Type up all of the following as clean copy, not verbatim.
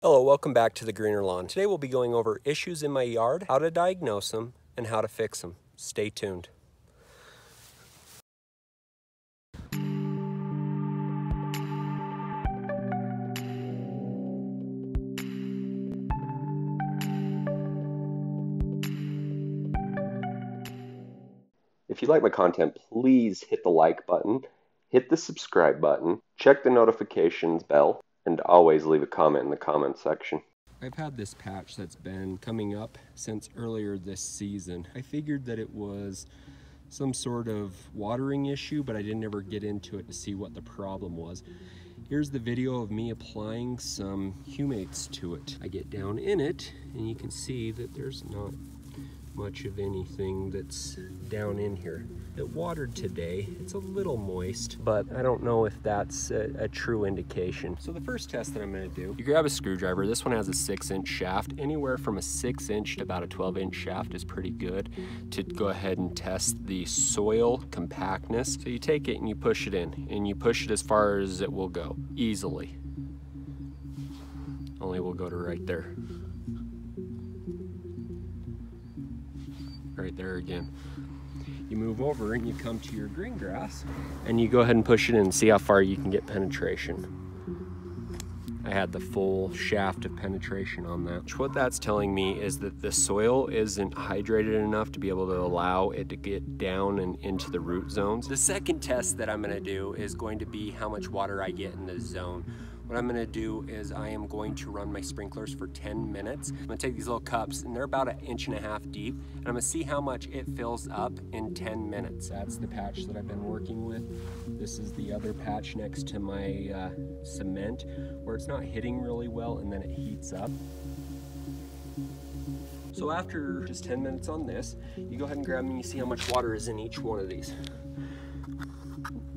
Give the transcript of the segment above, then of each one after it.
Hello, welcome back to the Greener Lawn. Today we'll be going over issues in my yard, how to diagnose them, and how to fix them. Stay tuned. If you like my content, please hit the like button, hit the subscribe button, check the notifications bell, and always leave a comment in the comment section. I've had this patch that's been coming up since earlier this season. I figured that it was some sort of watering issue, but I didn't ever get into it to see what the problem was. Here's the video of me applying some humates to it. I get down in it and you can see that there's not much of anything that's down in here. It watered today. It's a little moist, but I don't know if that's a true indication. So the first test that I'm going to do, you grab a screwdriver. This one has a 6-inch shaft. Anywhere from a 6-inch to about a 12-inch shaft is pretty good to go ahead and test the soil compactness. So you take it and you push it in, and you push it as far as it will go, easily. Only will go to right there. Right there again. You move over and you come to your green grass and you go ahead and push it in and see how far you can get penetration. I had the full shaft of penetration on that. What that's telling me is that the soil isn't hydrated enough to be able to allow it to get down and into the root zones. The second test that I'm going to do is going to be how much water I get in the zone. What I'm gonna do is I am going to run my sprinklers for 10 minutes. I'm gonna take these little cups, and they're about 1.5 inches deep, and I'm gonna see how much it fills up in 10 minutes. That's the patch that I've been working with. This is the other patch next to my cement, where it's not hitting really well, and then it heats up. So after just 10 minutes on this, you go ahead and grab me and you see how much water is in each one of these.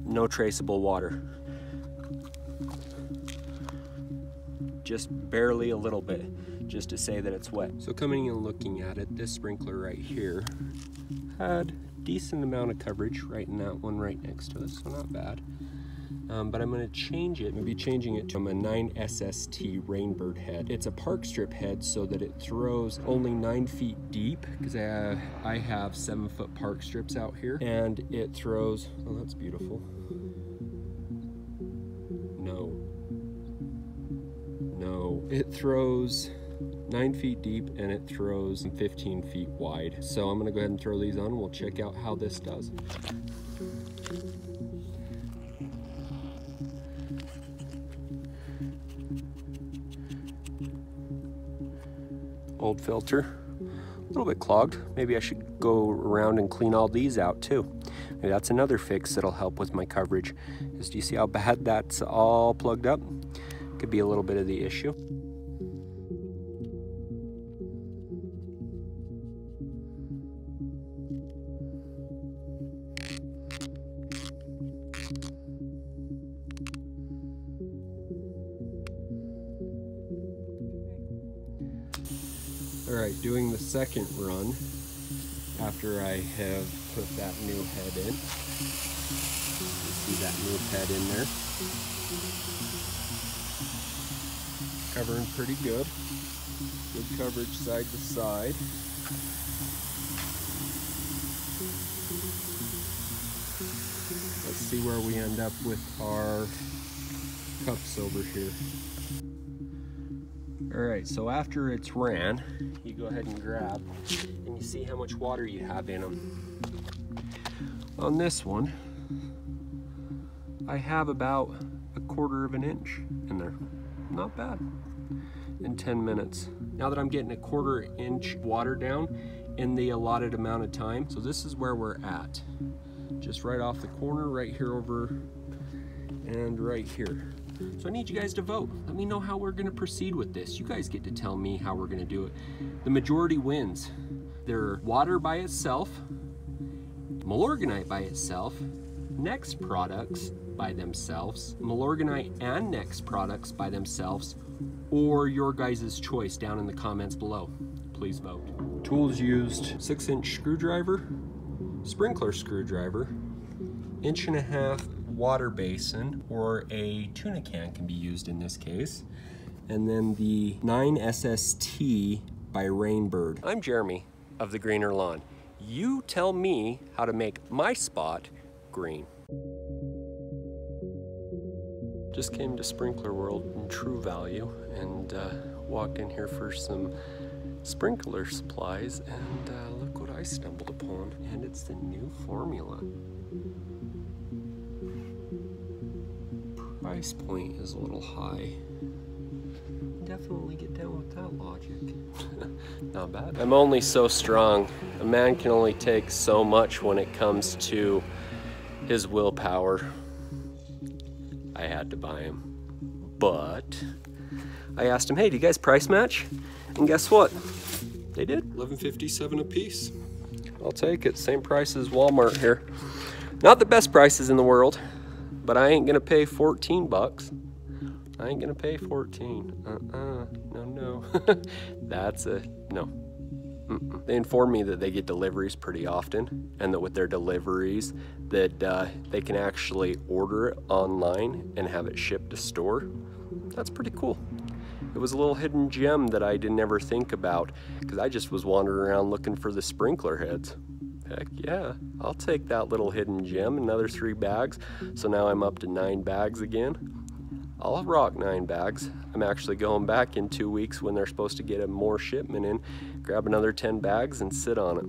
No traceable water. Just barely a little bit, just to say that it's wet. So coming and looking at it, this sprinkler right here had a decent amount of coverage right in that one right next to it, so not bad. But I'm gonna change it, maybe changing it to a 9SST Rainbird head. It's a park strip head so that it throws only 9 feet deep, because I have 7-foot park strips out here, and it throws, oh, that's beautiful. No, it throws 9 feet deep and it throws 15 feet wide. So I'm gonna go ahead and throw these on. We'll check out how this does. Old filter, a little bit clogged. Maybe I should go around and clean all these out too. Maybe that's another fix that'll help with my coverage. Do you see how bad that's all plugged up? Could be a little bit of the issue. All right, doing the second run after I have put that new head in. You see that new head in there. Covering pretty good. Good coverage side to side. Let's see where we end up with our cups over here. Alright, so after it's ran, you go ahead and grab and you see how much water you have in them. On this one, I have about 1/4 inch in there. Not bad. In 10 minutes. Now that I'm getting 1/4 inch water down in the allotted amount of time, so this is where we're at. Just right off the corner, right here over and right here. So I need you guys to vote. Let me know how we're gonna proceed with this. You guys get to tell me how we're gonna do it. The majority wins. They're water by itself, Milorganite by itself, Next products by themselves, Milorganite and Next products by themselves, or your guys' choice down in the comments below. Please vote. Tools used: 6-inch screwdriver, sprinkler screwdriver, 1.5-inch water basin, or a tuna can be used in this case, and then the 9SST by Rainbird. I'm Jeremy of The Greener Lawn. You tell me how to make my spot green. Just came to Sprinkler World in True Value and walked in here for some sprinkler supplies, and look what I stumbled upon. And it's the new formula. Price point is a little high. Definitely get down with that logic. Not bad. I'm only so strong. A man can only take so much when it comes to his willpower. I had to buy him, but I asked him, hey, do you guys price match? And guess what? They did. $11.57 a piece. I'll take it. Same price as Walmart here. Not the best prices in the world, but I ain't gonna pay 14 bucks. I ain't gonna pay 14. No. That's a no. They inform me that they get deliveries pretty often, and that with their deliveries that they can actually order it online and have it shipped to store. That's pretty cool. It was a little hidden gem that I didn't ever think about, because I just was wandering around looking for the sprinkler heads. Heck yeah, I'll take that little hidden gem, another 3 bags. So now I'm up to 9 bags again. I'll rock 9 bags. I'm actually going back in 2 weeks when they're supposed to get a more shipment in, grab another 10 bags and sit on it.